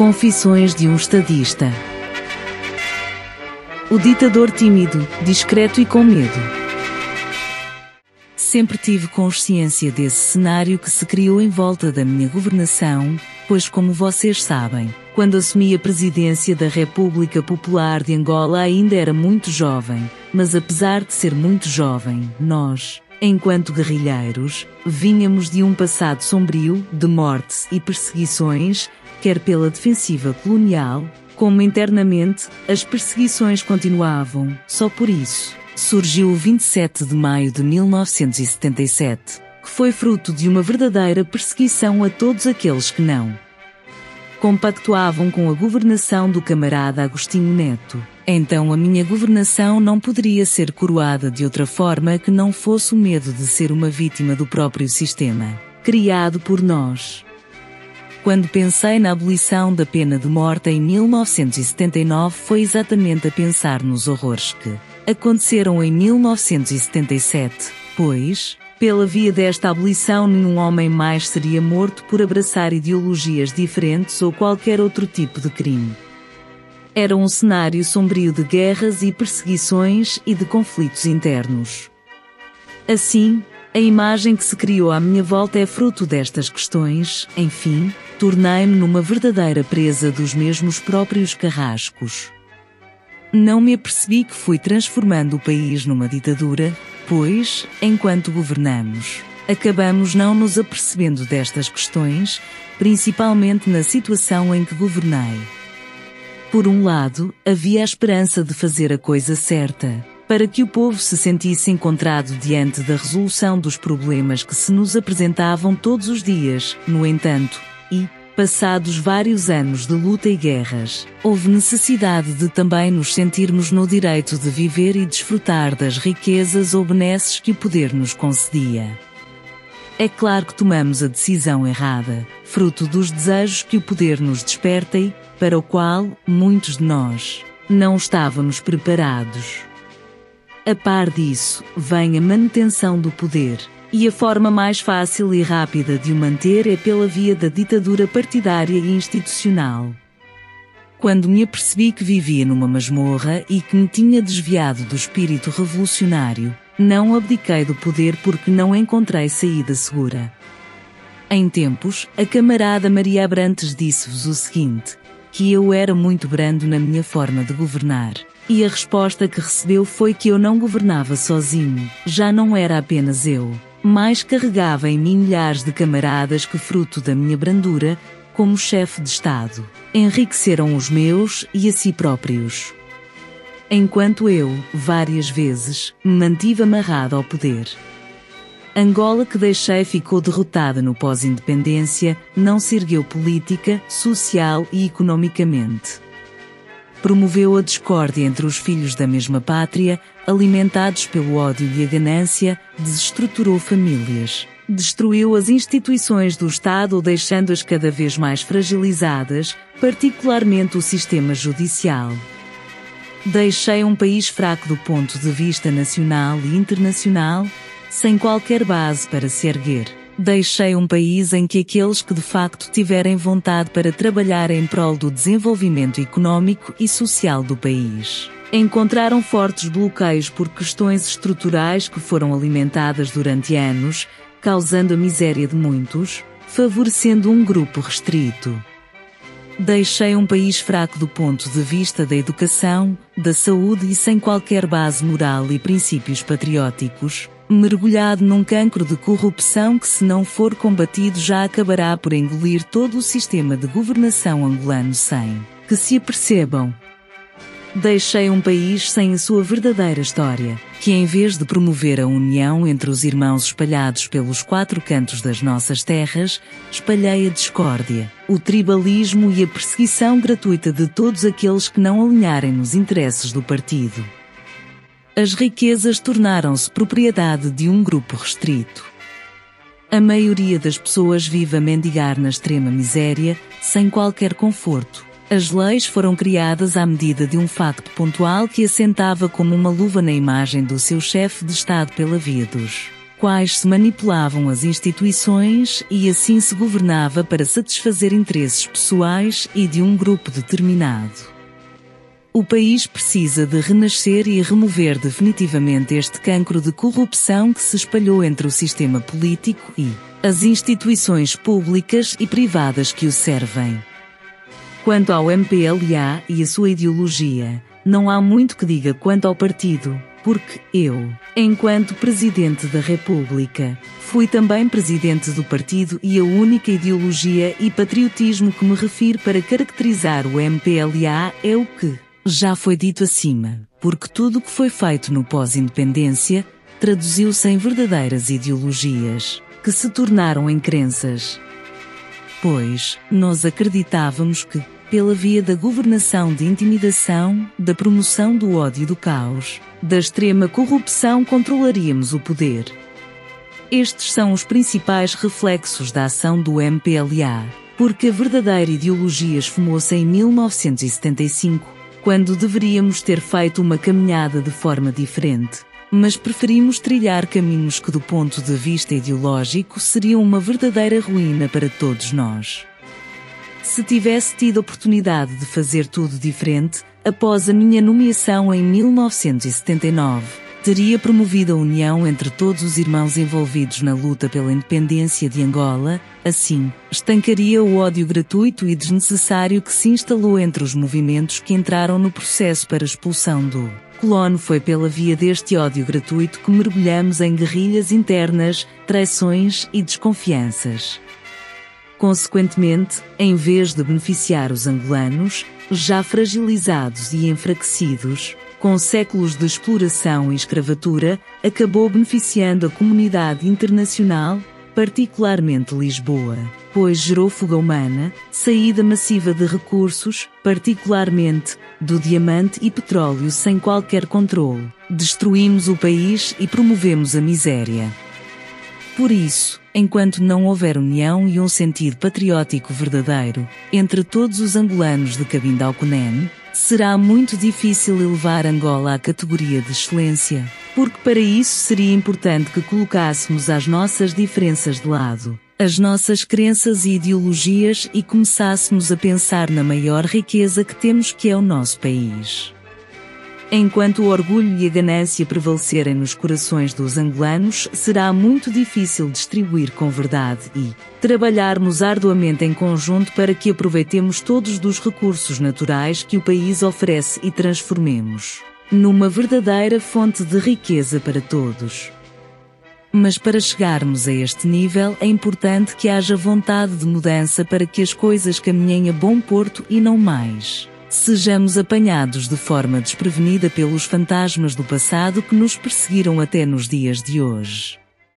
Confissões de um estadista. O ditador tímido, discreto e com medo. Sempre tive consciência desse cenário que se criou em volta da minha governação, pois como vocês sabem, quando assumi a presidência da República Popular de Angola ainda era muito jovem, mas apesar de ser muito jovem, nós, enquanto guerrilheiros, vínhamos de um passado sombrio, de mortes e perseguições, quer pela defensiva colonial, como internamente, as perseguições continuavam. Só por isso, surgiu o 27 de maio de 1977, que foi fruto de uma verdadeira perseguição a todos aqueles que não compactuavam com a governação do camarada Agostinho Neto. Então a minha governação não poderia ser coroada de outra forma que não fosse o medo de ser uma vítima do próprio sistema, criado por nós. Quando pensei na abolição da pena de morte em 1979 foi exatamente a pensar nos horrores que aconteceram em 1977, pois, pela via desta abolição nenhum homem mais seria morto por abraçar ideologias diferentes ou qualquer outro tipo de crime. Era um cenário sombrio de guerras e perseguições e de conflitos internos. Assim, a imagem que se criou à minha volta é fruto destas questões. Enfim, tornei-me numa verdadeira presa dos mesmos próprios carrascos. Não me apercebi que fui transformando o país numa ditadura, pois, enquanto governamos, acabamos não nos apercebendo destas questões, principalmente na situação em que governei. Por um lado, havia a esperança de fazer a coisa certa, para que o povo se sentisse encontrado diante da resolução dos problemas que se nos apresentavam todos os dias. No entanto, passados vários anos de luta e guerras, houve necessidade de também nos sentirmos no direito de viver e desfrutar das riquezas ou benesses que o poder nos concedia. É claro que tomamos a decisão errada, fruto dos desejos que o poder nos desperta e, para o qual, muitos de nós, não estávamos preparados. A par disso, vem a manutenção do poder, e a forma mais fácil e rápida de o manter é pela via da ditadura partidária e institucional. Quando me apercebi que vivia numa masmorra e que me tinha desviado do espírito revolucionário, não abdiquei do poder porque não encontrei saída segura. Em tempos, a camarada Maria Abrantes disse-vos o seguinte, que eu era muito brando na minha forma de governar. E a resposta que recebeu foi que eu não governava sozinho, já não era apenas eu, mas carregava em mim milhares de camaradas que, fruto da minha brandura, como chefe de Estado, enriqueceram os meus e a si próprios. Enquanto eu, várias vezes, me mantive amarrado ao poder. Angola que deixei ficou derrotada no pós-independência, não se ergueu política, social e economicamente. Promoveu a discórdia entre os filhos da mesma pátria, alimentados pelo ódio e a ganância, desestruturou famílias, destruiu as instituições do Estado deixando-as cada vez mais fragilizadas, particularmente o sistema judicial. Deixei um país fraco do ponto de vista nacional e internacional, sem qualquer base para se erguer. Deixei um país em que aqueles que de facto tiverem vontade para trabalhar em prol do desenvolvimento económico e social do país, encontraram fortes bloqueios por questões estruturais que foram alimentadas durante anos, causando a miséria de muitos, favorecendo um grupo restrito. Deixei um país fraco do ponto de vista da educação, da saúde e sem qualquer base moral e princípios patrióticos, mergulhado num cancro de corrupção que se não for combatido já acabará por engolir todo o sistema de governação angolano sem que se apercebam. Deixei um país sem a sua verdadeira história, que em vez de promover a união entre os irmãos espalhados pelos quatro cantos das nossas terras, espalhei a discórdia, o tribalismo e a perseguição gratuita de todos aqueles que não alinharem nos interesses do partido. As riquezas tornaram-se propriedade de um grupo restrito. A maioria das pessoas vive a mendigar na extrema miséria, sem qualquer conforto. As leis foram criadas à medida de um facto pontual que assentava como uma luva na imagem do seu chefe de Estado pela via dos quais se manipulavam as instituições e assim se governava para satisfazer interesses pessoais e de um grupo determinado. O país precisa de renascer e remover definitivamente este cancro de corrupção que se espalhou entre o sistema político e as instituições públicas e privadas que o servem. Quanto ao MPLA e a sua ideologia, não há muito que diga quanto ao partido, porque eu, enquanto Presidente da República, fui também Presidente do partido e a única ideologia e patriotismo que me refiro para caracterizar o MPLA é o que já foi dito acima, porque tudo o que foi feito no pós-independência traduziu-se em verdadeiras ideologias, que se tornaram em crenças. Pois, nós acreditávamos que, pela via da governação de intimidação, da promoção do ódio e do caos, da extrema corrupção controlaríamos o poder. Estes são os principais reflexos da ação do MPLA, porque a verdadeira ideologia esfumou-se em 1975, quando deveríamos ter feito uma caminhada de forma diferente, mas preferimos trilhar caminhos que do ponto de vista ideológico seriam uma verdadeira ruína para todos nós. Se tivesse tido a oportunidade de fazer tudo diferente, após a minha nomeação em 1979, teria promovido a união entre todos os irmãos envolvidos na luta pela independência de Angola, assim, estancaria o ódio gratuito e desnecessário que se instalou entre os movimentos que entraram no processo para a expulsão do colono. Foi pela via deste ódio gratuito que mergulhamos em guerrilhas internas, traições e desconfianças. Consequentemente, em vez de beneficiar os angolanos, já fragilizados e enfraquecidos, com séculos de exploração e escravatura, acabou beneficiando a comunidade internacional, particularmente Lisboa, pois gerou fuga humana, saída massiva de recursos, particularmente do diamante e petróleo sem qualquer controle. Destruímos o país e promovemos a miséria. Por isso, enquanto não houver união e um sentido patriótico verdadeiro entre todos os angolanos de Cabinda ao Cunene, será muito difícil elevar Angola à categoria de excelência, porque para isso seria importante que colocássemos as nossas diferenças de lado, as nossas crenças e ideologias e começássemos a pensar na maior riqueza que temos, que é o nosso país. Enquanto o orgulho e a ganância prevalecerem nos corações dos angolanos, será muito difícil distribuir com verdade e trabalharmos arduamente em conjunto para que aproveitemos todos os recursos naturais que o país oferece e transformemos numa verdadeira fonte de riqueza para todos. Mas para chegarmos a este nível é importante que haja vontade de mudança para que as coisas caminhem a bom porto e não mais sejamos apanhados de forma desprevenida pelos fantasmas do passado que nos perseguiram até nos dias de hoje.